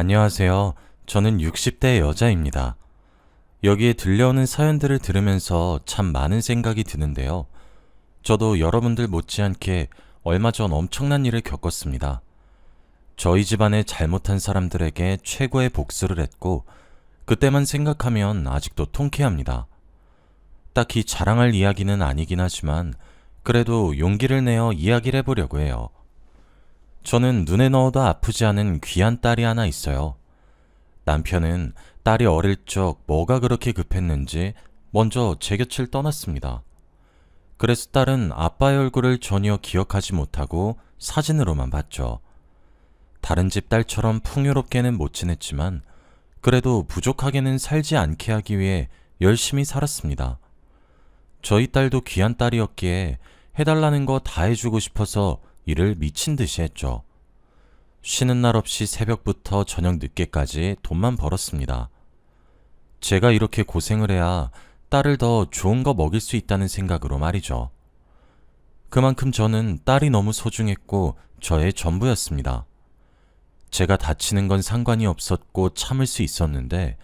안녕하세요. 저는 60대 여자입니다. 여기에 들려오는 사연들을 들으면서 참 많은 생각이 드는데요. 저도 여러분들 못지않게 얼마 전 엄청난 일을 겪었습니다. 저희 집안의 잘못한 사람들에게 최고의 복수를 했고, 그때만 생각하면 아직도 통쾌합니다. 딱히 자랑할 이야기는 아니긴 하지만, 그래도 용기를 내어 이야기를 해보려고 해요. 저는 눈에 넣어도 아프지 않은 귀한 딸이 하나 있어요. 남편은 딸이 어릴 적 뭐가 그렇게 급했는지 먼저 제 곁을 떠났습니다. 그래서 딸은 아빠의 얼굴을 전혀 기억하지 못하고 사진으로만 봤죠. 다른 집 딸처럼 풍요롭게는 못 지냈지만 그래도 부족하게는 살지 않게 하기 위해 열심히 살았습니다. 저희 딸도 귀한 딸이었기에 해달라는 거 다 해주고 싶어서 일을 미친 듯이 했죠. 쉬는 날 없이 새벽부터 저녁 늦게까지 돈만 벌었습니다. 제가 이렇게 고생을 해야 딸을 더 좋은 거 먹일 수 있다는 생각으로 말이죠. 그만큼 저는 딸이 너무 소중했고 저의 전부였습니다. 제가 다치는 건 상관이 없었고 참을 수 있었는데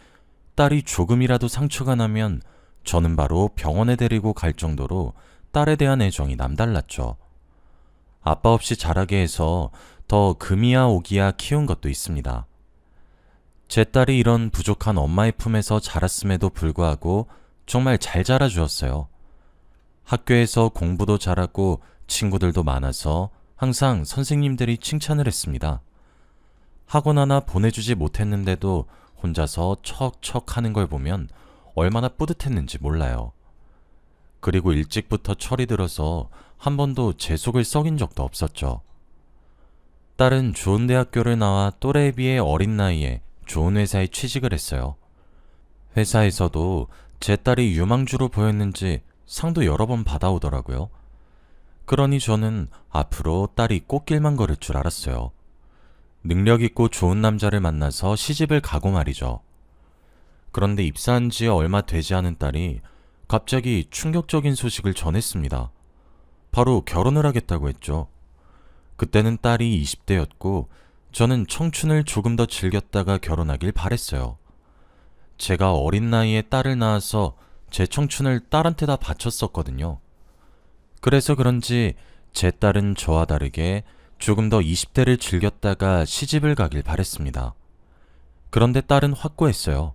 딸이 조금이라도 상처가 나면 저는 바로 병원에 데리고 갈 정도로 딸에 대한 애정이 남달랐죠. 아빠 없이 자라게 해서 더 금이야 오기야 키운 것도 있습니다. 제 딸이 이런 부족한 엄마의 품에서 자랐음에도 불구하고 정말 잘 자라주었어요. 학교에서 공부도 잘하고 친구들도 많아서 항상 선생님들이 칭찬을 했습니다. 학원 하나 보내주지 못했는데도 혼자서 척척 하는 걸 보면 얼마나 뿌듯했는지 몰라요. 그리고 일찍부터 철이 들어서 한 번도 제 속을 썩인 적도 없었죠. 딸은 좋은 대학교를 나와 또래에 비해 어린 나이에 좋은 회사에 취직을 했어요. 회사에서도 제 딸이 유망주로 보였는지 상도 여러 번 받아오더라고요. 그러니 저는 앞으로 딸이 꽃길만 걸을 줄 알았어요. 능력 있고 좋은 남자를 만나서 시집을 가고 말이죠. 그런데 입사한 지 얼마 되지 않은 딸이 갑자기 충격적인 소식을 전했습니다. 바로 결혼을 하겠다고 했죠. 그때는 딸이 20대였고 저는 청춘을 조금 더 즐겼다가 결혼하길 바랬어요. 제가 어린 나이에 딸을 낳아서 제 청춘을 딸한테 다 바쳤었거든요. 그래서 그런지 제 딸은 저와 다르게 조금 더 20대를 즐겼다가 시집을 가길 바랬습니다. 그런데 딸은 확고했어요.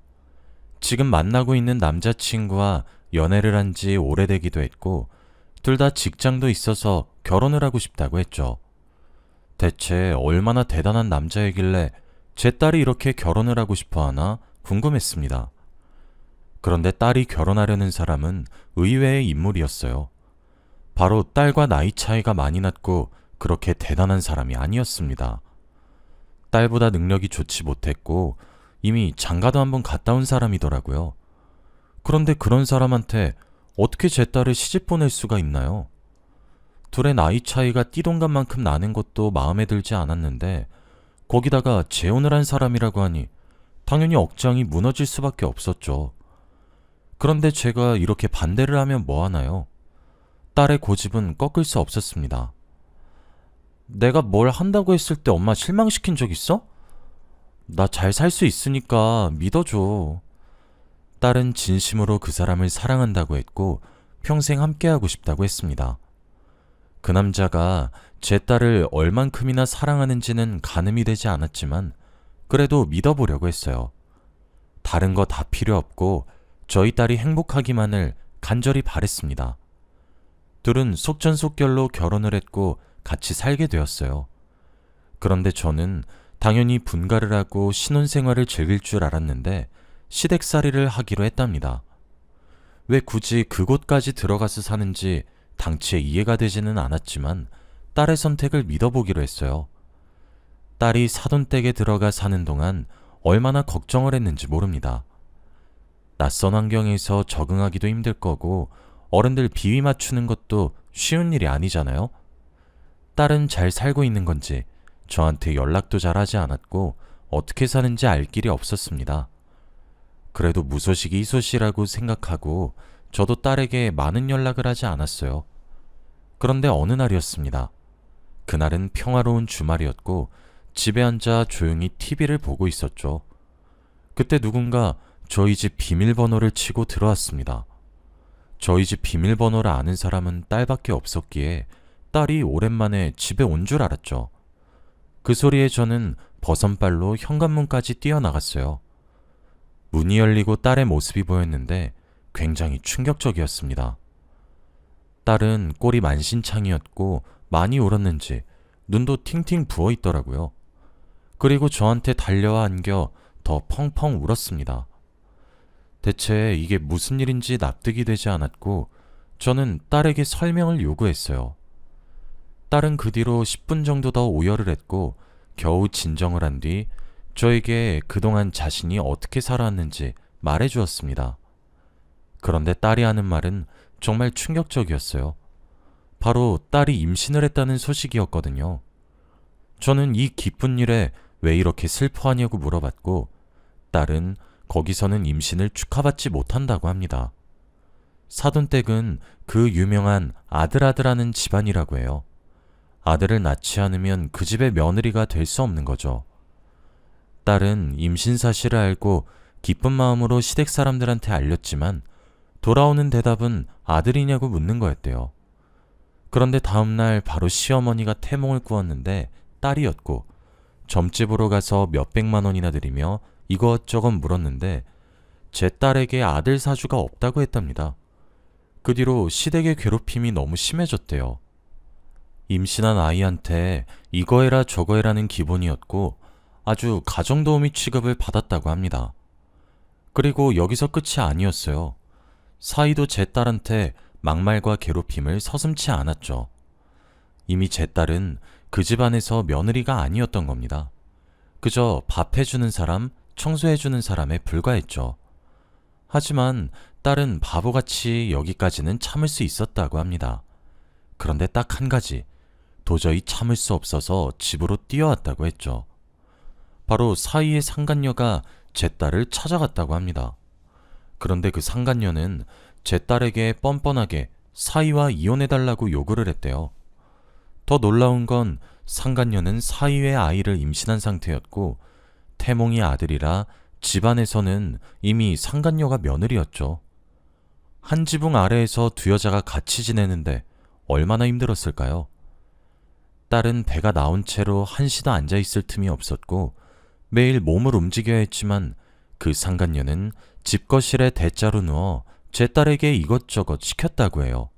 지금 만나고 있는 남자친구와 연애를 한 지 오래되기도 했고 둘 다 직장도 있어서 결혼을 하고 싶다고 했죠. 대체 얼마나 대단한 남자이길래 제 딸이 이렇게 결혼을 하고 싶어 하나 궁금했습니다. 그런데 딸이 결혼하려는 사람은 의외의 인물이었어요. 바로 딸과 나이 차이가 많이 났고 그렇게 대단한 사람이 아니었습니다. 딸보다 능력이 좋지 못했고 이미 장가도 한번 갔다 온 사람이더라고요. 그런데 그런 사람한테 어떻게 제 딸을 시집 보낼 수가 있나요? 둘의 나이 차이가 띠동갑만큼 나는 것도 마음에 들지 않았는데 거기다가 재혼을 한 사람이라고 하니 당연히 억장이 무너질 수밖에 없었죠. 그런데 제가 이렇게 반대를 하면 뭐하나요? 딸의 고집은 꺾을 수 없었습니다. 내가 뭘 한다고 했을 때 엄마 실망시킨 적 있어? 나 잘 살 수 있으니까 믿어줘. 딸은 진심으로 그 사람을 사랑한다고 했고 평생 함께하고 싶다고 했습니다. 그 남자가 제 딸을 얼만큼이나 사랑하는지는 가늠이 되지 않았지만 그래도 믿어보려고 했어요. 다른 거 다 필요 없고 저희 딸이 행복하기만을 간절히 바랬습니다. 둘은 속전속결로 결혼을 했고 같이 살게 되었어요. 그런데 저는 당연히 분가를 하고 신혼생활을 즐길 줄 알았는데 시댁살이를 하기로 했답니다. 왜 굳이 그곳까지 들어가서 사는지 당시에 이해가 되지는 않았지만 딸의 선택을 믿어보기로 했어요. 딸이 사돈댁에 들어가 사는 동안 얼마나 걱정을 했는지 모릅니다. 낯선 환경에서 적응하기도 힘들 거고 어른들 비위 맞추는 것도 쉬운 일이 아니잖아요. 딸은 잘 살고 있는 건지 저한테 연락도 잘 하지 않았고 어떻게 사는지 알 길이 없었습니다. 그래도 무소식이 희소식이라고 생각하고 저도 딸에게 많은 연락을 하지 않았어요. 그런데 어느 날이었습니다. 그날은 평화로운 주말이었고 집에 앉아 조용히 TV를 보고 있었죠. 그때 누군가 저희 집 비밀번호를 치고 들어왔습니다. 저희 집 비밀번호를 아는 사람은 딸밖에 없었기에 딸이 오랜만에 집에 온 줄 알았죠. 그 소리에 저는 버선발로 현관문까지 뛰어나갔어요. 문이 열리고 딸의 모습이 보였는데 굉장히 충격적이었습니다. 딸은 꼴이 만신창이었고 많이 울었는지 눈도 팅팅 부어 있더라고요. 그리고 저한테 달려와 안겨 더 펑펑 울었습니다. 대체 이게 무슨 일인지 납득이 되지 않았고 저는 딸에게 설명을 요구했어요. 딸은 그 뒤로 10분 정도 더 오열을 했고 겨우 진정을 한 뒤 저에게 그동안 자신이 어떻게 살아왔는지 말해주었습니다. 그런데 딸이 하는 말은 정말 충격적이었어요. 바로 딸이 임신을 했다는 소식이었거든요. 저는 이 기쁜 일에 왜 이렇게 슬퍼하냐고 물어봤고 딸은 거기서는 임신을 축하받지 못한다고 합니다. 사돈댁은 그 유명한 아들아들하는 집안이라고 해요. 아들을 낳지 않으면 그 집의 며느리가 될 수 없는 거죠. 딸은 임신 사실을 알고 기쁜 마음으로 시댁 사람들한테 알렸지만 돌아오는 대답은 아들이냐고 묻는 거였대요. 그런데 다음날 바로 시어머니가 태몽을 꾸었는데 딸이었고 점집으로 가서 몇백만 원이나 들이며 이것저것 물었는데 제 딸에게 아들 사주가 없다고 했답니다. 그 뒤로 시댁의 괴롭힘이 너무 심해졌대요. 임신한 아이한테 이거 해라 저거 해라는 기본이었고 아주 가정도우미 취급을 받았다고 합니다. 그리고 여기서 끝이 아니었어요. 사이도 제 딸한테 막말과 괴롭힘을 서슴지 않았죠. 이미 제 딸은 그 집안에서 며느리가 아니었던 겁니다. 그저 밥해주는 사람, 청소해주는 사람에 불과했죠. 하지만 딸은 바보같이 여기까지는 참을 수 있었다고 합니다. 그런데 딱 한 가지, 도저히 참을 수 없어서 집으로 뛰어왔다고 했죠. 바로 사위의 상간녀가 제 딸을 찾아갔다고 합니다. 그런데 그 상간녀는 제 딸에게 뻔뻔하게 사위와 이혼해달라고 요구를 했대요. 더 놀라운 건 상간녀는 사위의 아이를 임신한 상태였고 태몽이 아들이라 집안에서는 이미 상간녀가 며느리였죠. 한 지붕 아래에서 두 여자가 같이 지내는데 얼마나 힘들었을까요? 딸은 배가 나온 채로 한시도 앉아있을 틈이 없었고 매일 몸을 움직여야 했지만 그 상간녀는 집거실에 대자로 누워 제 딸에게 이것저것 시켰다고 해요.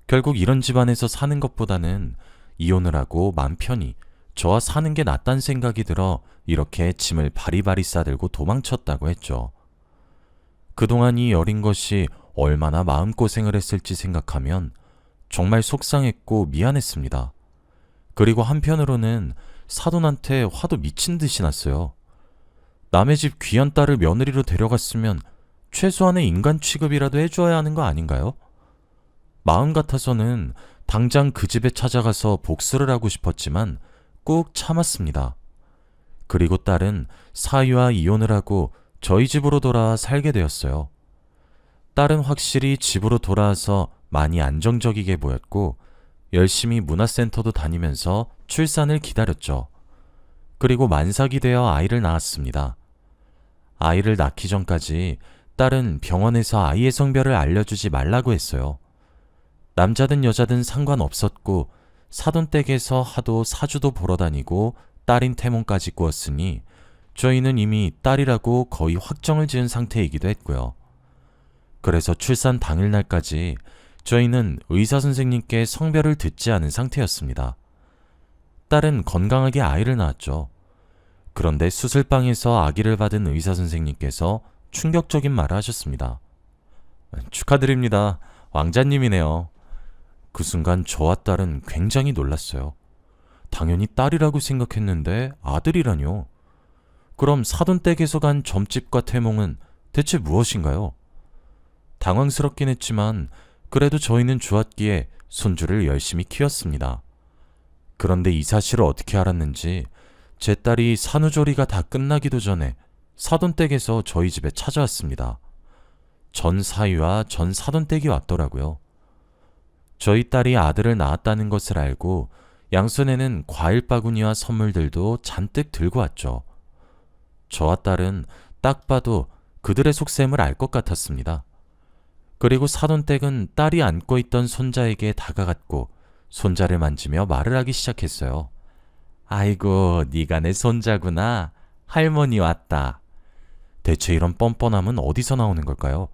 결국 이런 집안에서 사는 것보다는 이혼을 하고 맘 편히 저와 사는 게 낫단 생각이 들어 이렇게 짐을 바리바리 싸들고 도망쳤다고 했죠. 그동안 이 어린 것이 얼마나 마음고생을 했을지 생각하면 정말 속상했고 미안했습니다. 그리고 한편으로는 사돈한테 화도 미친 듯이 났어요. 남의 집 귀한 딸을 며느리로 데려갔으면 최소한의 인간 취급이라도 해줘야 하는 거 아닌가요? 마음 같아서는 당장 그 집에 찾아가서 복수를 하고 싶었지만 꾹 참았습니다. 그리고 딸은 사위와 이혼을 하고 저희 집으로 돌아와 살게 되었어요. 딸은 확실히 집으로 돌아와서 많이 안정적이게 보였고 열심히 문화센터도 다니면서 출산을 기다렸죠. 그리고 만삭이 되어 아이를 낳았습니다. 아이를 낳기 전까지 딸은 병원에서 아이의 성별을 알려주지 말라고 했어요. 남자든 여자든 상관없었고 사돈댁에서 하도 사주도 보러 다니고 딸인 태몽까지 꾸었으니 저희는 이미 딸이라고 거의 확정을 지은 상태이기도 했고요. 그래서 출산 당일날까지 저희는 의사 선생님께 성별을 듣지 않은 상태였습니다. 딸은 건강하게 아이를 낳았죠. 그런데 수술방에서 아기를 받은 의사 선생님께서 충격적인 말을 하셨습니다. 축하드립니다. 왕자님이네요. 그 순간 저와 딸은 굉장히 놀랐어요. 당연히 딸이라고 생각했는데 아들이라뇨. 그럼 사돈댁에서 간 점집과 태몽은 대체 무엇인가요? 당황스럽긴 했지만 그래도 저희는 좋았기에 손주를 열심히 키웠습니다. 그런데 이 사실을 어떻게 알았는지 제 딸이 산후조리가 다 끝나기도 전에 사돈댁에서 저희 집에 찾아왔습니다. 전 사위와 전 사돈댁이 왔더라고요. 저희 딸이 아들을 낳았다는 것을 알고 양손에는 과일 바구니와 선물들도 잔뜩 들고 왔죠. 저와 딸은 딱 봐도 그들의 속셈을 알 것 같았습니다. 그리고 사돈댁은 딸이 안고 있던 손자에게 다가갔고 손자를 만지며 말을 하기 시작했어요. 아이고, 네가 내 손자구나. 할머니 왔다. 대체 이런 뻔뻔함은 어디서 나오는 걸까요?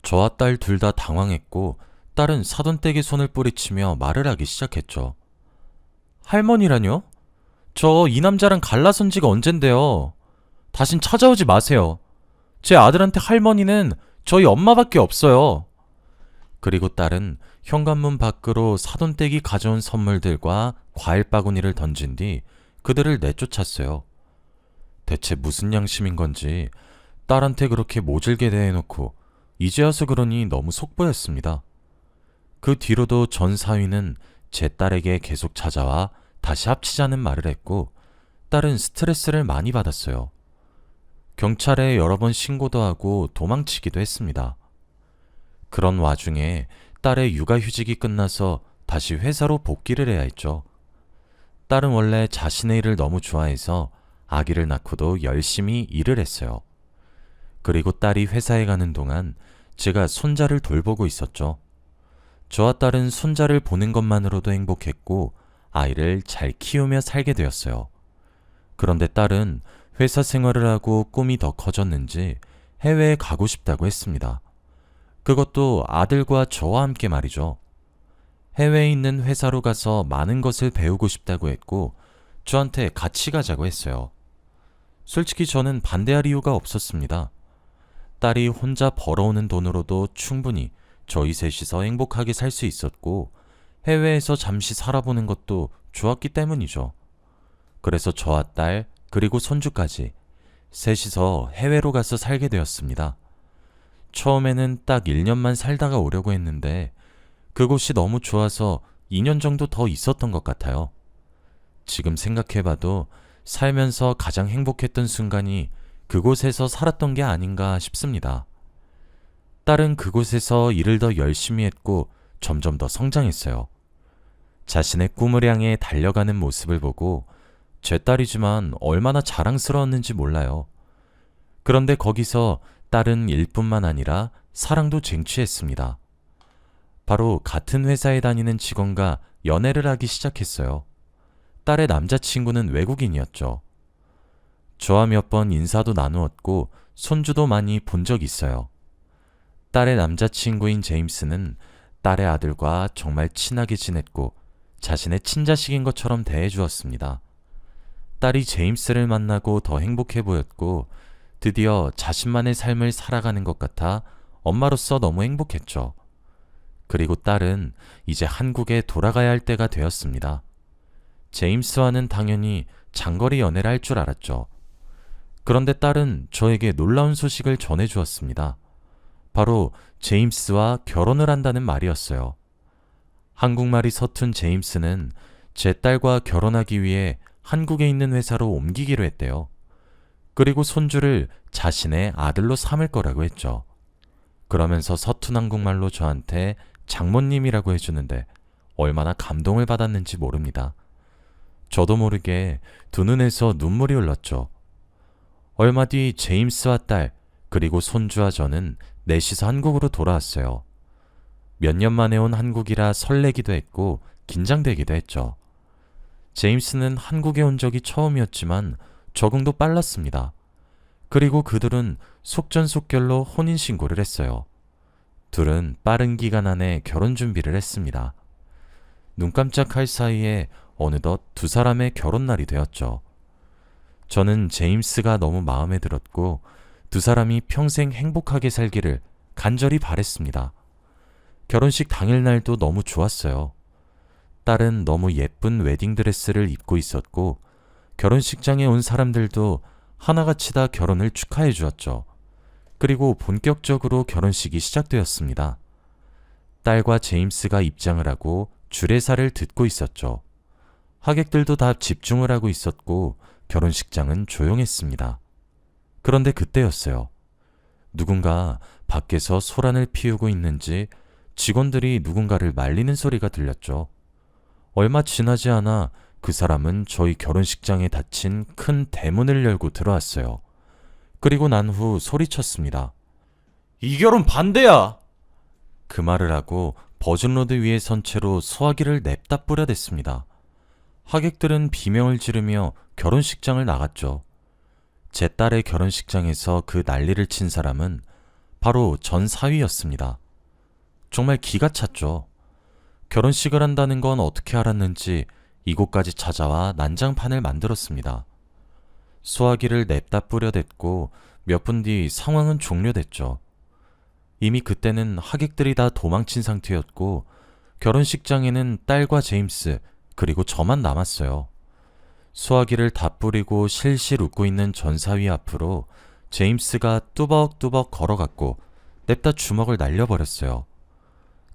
저와 딸 둘 다 당황했고 딸은 사돈댁의 손을 뿌리치며 말을 하기 시작했죠. 할머니라뇨? 저 이 남자랑 갈라선 지가 언젠데요. 다신 찾아오지 마세요. 제 아들한테 할머니는 저희 엄마밖에 없어요. 그리고 딸은 현관문 밖으로 사돈댁이 가져온 선물들과 과일 바구니를 던진 뒤 그들을 내쫓았어요. 대체 무슨 양심인 건지 딸한테 그렇게 모질게 대해놓고 이제 와서 그러니 너무 속보였습니다. 그 뒤로도 전 사위는 제 딸에게 계속 찾아와 다시 합치자는 말을 했고 딸은 스트레스를 많이 받았어요. 경찰에 여러 번 신고도 하고 도망치기도 했습니다. 그런 와중에 딸의 육아휴직이 끝나서 다시 회사로 복귀를 해야 했죠. 딸은 원래 자신의 일을 너무 좋아해서 아기를 낳고도 열심히 일을 했어요. 그리고 딸이 회사에 가는 동안 제가 손자를 돌보고 있었죠. 저와 딸은 손자를 보는 것만으로도 행복했고 아이를 잘 키우며 살게 되었어요. 그런데 딸은 회사 생활을 하고 꿈이 더 커졌는지 해외에 가고 싶다고 했습니다. 그것도 아들과 저와 함께 말이죠. 해외에 있는 회사로 가서 많은 것을 배우고 싶다고 했고 저한테 같이 가자고 했어요. 솔직히 저는 반대할 이유가 없었습니다. 딸이 혼자 벌어오는 돈으로도 충분히 저희 셋이서 행복하게 살 수 있었고 해외에서 잠시 살아보는 것도 좋았기 때문이죠. 그래서 저와 딸 그리고 손주까지 셋이서 해외로 가서 살게 되었습니다. 처음에는 딱 1년만 살다가 오려고 했는데 그곳이 너무 좋아서 2년 정도 더 있었던 것 같아요. 지금 생각해봐도 살면서 가장 행복했던 순간이 그곳에서 살았던 게 아닌가 싶습니다. 딸은 그곳에서 일을 더 열심히 했고 점점 더 성장했어요. 자신의 꿈을 향해 달려가는 모습을 보고 제 딸이지만 얼마나 자랑스러웠는지 몰라요. 그런데 거기서 딸은 일뿐만 아니라 사랑도 쟁취했습니다. 바로 같은 회사에 다니는 직원과 연애를 하기 시작했어요. 딸의 남자친구는 외국인이었죠. 저와 몇 번 인사도 나누었고 손주도 많이 본 적 있어요. 딸의 남자친구인 제임스는 딸의 아들과 정말 친하게 지냈고 자신의 친자식인 것처럼 대해주었습니다. 딸이 제임스를 만나고 더 행복해 보였고 드디어 자신만의 삶을 살아가는 것 같아 엄마로서 너무 행복했죠. 그리고 딸은 이제 한국에 돌아가야 할 때가 되었습니다. 제임스와는 당연히 장거리 연애를 할 줄 알았죠. 그런데 딸은 저에게 놀라운 소식을 전해주었습니다. 바로 제임스와 결혼을 한다는 말이었어요. 한국말이 서툰 제임스는 제 딸과 결혼하기 위해 한국에 있는 회사로 옮기기로 했대요. 그리고 손주를 자신의 아들로 삼을 거라고 했죠. 그러면서 서툰 한국말로 저한테 장모님이라고 해주는데 얼마나 감동을 받았는지 모릅니다. 저도 모르게 두 눈에서 눈물이 흘렀죠. 얼마 뒤 제임스와 딸 그리고 손주와 저는 넷이서 한국으로 돌아왔어요. 몇 년 만에 온 한국이라 설레기도 했고 긴장되기도 했죠. 제임스는 한국에 온 적이 처음이었지만 적응도 빨랐습니다. 그리고 그들은 속전속결로 혼인신고를 했어요. 둘은 빠른 기간 안에 결혼 준비를 했습니다. 눈 깜짝할 사이에 어느덧 두 사람의 결혼날이 되었죠. 저는 제임스가 너무 마음에 들었고 두 사람이 평생 행복하게 살기를 간절히 바랬습니다. 결혼식 당일날도 너무 좋았어요. 딸은 너무 예쁜 웨딩드레스를 입고 있었고 결혼식장에 온 사람들도 하나같이 다 결혼을 축하해 주었죠. 그리고 본격적으로 결혼식이 시작되었습니다. 딸과 제임스가 입장을 하고 주례사를 듣고 있었죠. 하객들도 다 집중을 하고 있었고 결혼식장은 조용했습니다. 그런데 그때였어요. 누군가 밖에서 소란을 피우고 있는지 직원들이 누군가를 말리는 소리가 들렸죠. 얼마 지나지 않아 그 사람은 저희 결혼식장에 닫힌 큰 대문을 열고 들어왔어요. 그리고 난 후 소리쳤습니다. 이 결혼 반대야! 그 말을 하고 버즌로드 위에 선 채로 소화기를 냅다 뿌려댔습니다. 하객들은 비명을 지르며 결혼식장을 나갔죠. 제 딸의 결혼식장에서 그 난리를 친 사람은 바로 전 사위였습니다. 정말 기가 찼죠. 결혼식을 한다는 건 어떻게 알았는지 이곳까지 찾아와 난장판을 만들었습니다. 소화기를 냅다 뿌려댔고 몇 분 뒤 상황은 종료됐죠. 이미 그때는 하객들이 다 도망친 상태였고 결혼식장에는 딸과 제임스 그리고 저만 남았어요. 소화기를 다 뿌리고 실실 웃고 있는 전사위 앞으로 제임스가 뚜벅뚜벅 걸어갔고 냅다 주먹을 날려버렸어요.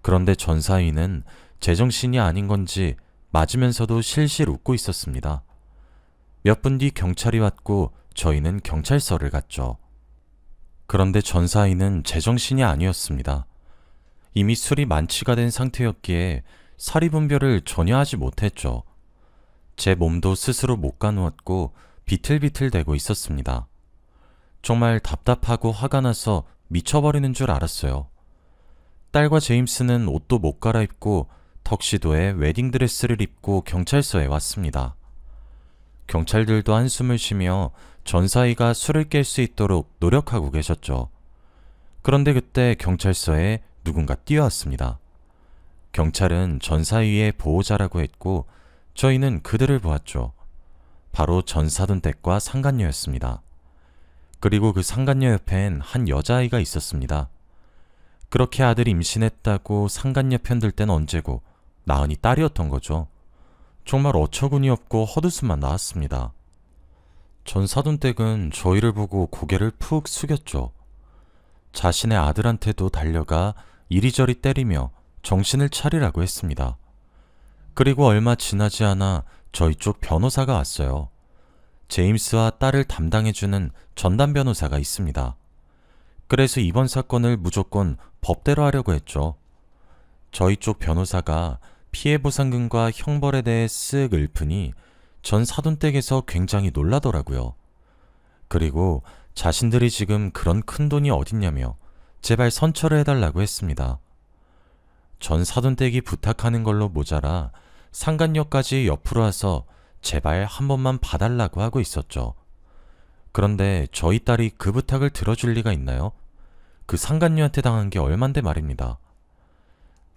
그런데 전사위는 제정신이 아닌 건지 맞으면서도 실실 웃고 있었습니다. 몇 분 뒤 경찰이 왔고 저희는 경찰서를 갔죠. 그런데 전사위는 제정신이 아니었습니다. 이미 술이 만취가 된 상태였기에 사리분별을 전혀 하지 못했죠. 제 몸도 스스로 못 가누었고 비틀비틀대고 있었습니다. 정말 답답하고 화가 나서 미쳐버리는 줄 알았어요. 딸과 제임스는 옷도 못 갈아입고 턱시도에 웨딩드레스를 입고 경찰서에 왔습니다. 경찰들도 한숨을 쉬며 전사위가 술을 깰 수 있도록 노력하고 계셨죠. 그런데 그때 경찰서에 누군가 뛰어왔습니다. 경찰은 전사위의 보호자라고 했고 저희는 그들을 보았죠. 바로 전사돈댁과 상간녀였습니다. 그리고 그 상간녀 옆엔 한 여자아이가 있었습니다. 그렇게 아들이 임신했다고 상간녀 편들 땐 언제고 나은이 딸이었던 거죠. 정말 어처구니 없고 헛웃음만 나왔습니다. 전사돈댁은 저희를 보고 고개를 푹 숙였죠. 자신의 아들한테도 달려가 이리저리 때리며 정신을 차리라고 했습니다. 그리고 얼마 지나지 않아 저희 쪽 변호사가 왔어요. 제임스와 딸을 담당해주는 전담 변호사가 있습니다. 그래서 이번 사건을 무조건 법대로 하려고 했죠. 저희 쪽 변호사가 피해보상금과 형벌에 대해 쓱 읊으니 전 사돈댁에서 굉장히 놀라더라고요. 그리고 자신들이 지금 그런 큰 돈이 어딨냐며 제발 선처를 해달라고 했습니다. 전 사돈댁이 부탁하는 걸로 모자라 상간녀까지 옆으로 와서 제발 한 번만 봐달라고 하고 있었죠. 그런데 저희 딸이 그 부탁을 들어줄 리가 있나요? 그 상간녀한테 당한 게 얼만데 말입니다.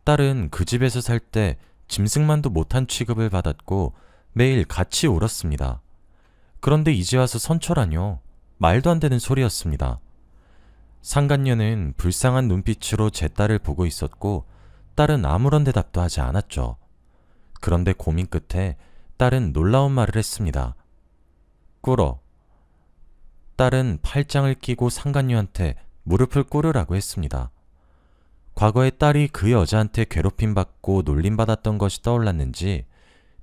딸은 그 집에서 살 때 짐승만도 못한 취급을 받았고 매일 같이 울었습니다. 그런데 이제 와서 선처라뇨. 말도 안 되는 소리였습니다. 상간녀는 불쌍한 눈빛으로 제 딸을 보고 있었고 딸은 아무런 대답도 하지 않았죠. 그런데 고민 끝에 딸은 놀라운 말을 했습니다. 꿇어. 딸은 팔짱을 끼고 상간녀한테 무릎을 꿇으라고 했습니다. 과거에 딸이 그 여자한테 괴롭힘받고 놀림받았던 것이 떠올랐는지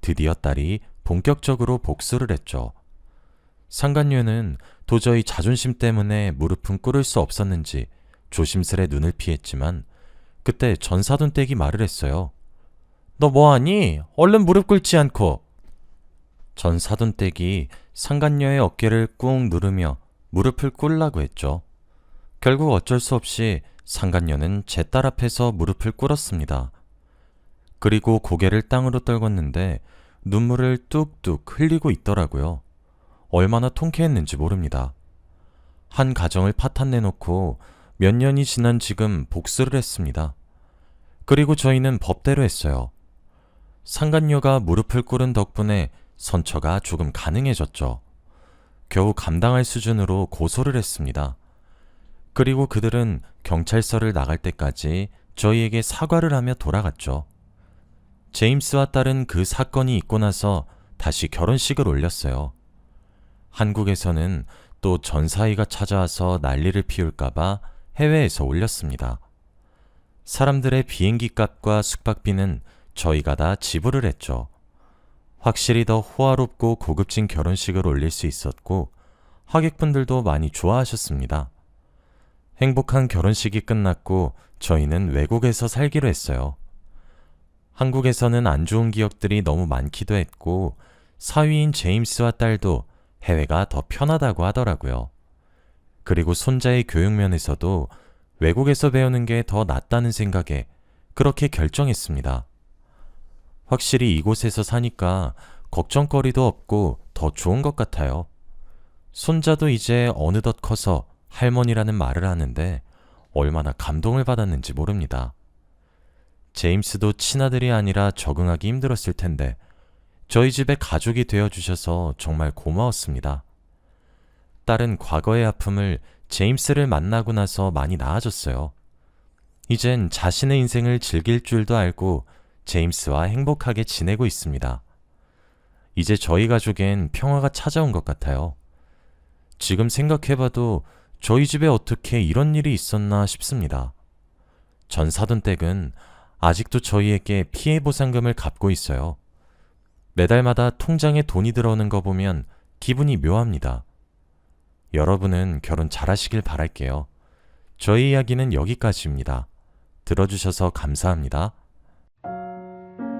드디어 딸이 본격적으로 복수를 했죠. 상간녀는 도저히 자존심 때문에 무릎은 꿇을 수 없었는지 조심스레 눈을 피했지만 그때 전사돈댁이 말을 했어요. 너 뭐하니? 얼른 무릎 꿇지 않고. 전사돈댁이 상간녀의 어깨를 꾹 누르며 무릎을 꿇으라고 했죠. 결국 어쩔 수 없이 상간녀는 제 딸 앞에서 무릎을 꿇었습니다. 그리고 고개를 땅으로 떨궜는데 눈물을 뚝뚝 흘리고 있더라고요. 얼마나 통쾌했는지 모릅니다. 한 가정을 파탄내놓고 몇 년이 지난 지금 복수를 했습니다. 그리고 저희는 법대로 했어요. 상간녀가 무릎을 꿇은 덕분에 선처가 조금 가능해졌죠. 겨우 감당할 수준으로 고소를 했습니다. 그리고 그들은 경찰서를 나갈 때까지 저희에게 사과를 하며 돌아갔죠. 제임스와 딸은 그 사건이 있고 나서 다시 결혼식을 올렸어요. 한국에서는 또 전사위가 찾아와서 난리를 피울까봐 해외에서 올렸습니다. 사람들의 비행기 값과 숙박비는 저희가 다 지불을 했죠. 확실히 더 호화롭고 고급진 결혼식을 올릴 수 있었고 하객분들도 많이 좋아하셨습니다. 행복한 결혼식이 끝났고 저희는 외국에서 살기로 했어요. 한국에서는 안 좋은 기억들이 너무 많기도 했고, 사위인 제임스와 딸도 해외가 더 편하다고 하더라고요. 그리고 손자의 교육 면에서도 외국에서 배우는 게 더 낫다는 생각에 그렇게 결정했습니다. 확실히 이곳에서 사니까 걱정거리도 없고 더 좋은 것 같아요. 손자도 이제 어느덧 커서 할머니라는 말을 하는데 얼마나 감동을 받았는지 모릅니다. 제임스도 친아들이 아니라 적응하기 힘들었을 텐데 저희 집에 가족이 되어주셔서 정말 고마웠습니다. 딸은 과거의 아픔을 제임스를 만나고 나서 많이 나아졌어요. 이젠 자신의 인생을 즐길 줄도 알고 제임스와 행복하게 지내고 있습니다. 이제 저희 가족엔 평화가 찾아온 것 같아요. 지금 생각해봐도 저희 집에 어떻게 이런 일이 있었나 싶습니다. 전 사돈 댁은 아직도 저희에게 피해 보상금을 갚고 있어요. 매달마다 통장에 돈이 들어오는 거 보면 기분이 묘합니다. 여러분은 결혼 잘하시길 바랄게요. 저희 이야기는 여기까지입니다. 들어주셔서 감사합니다.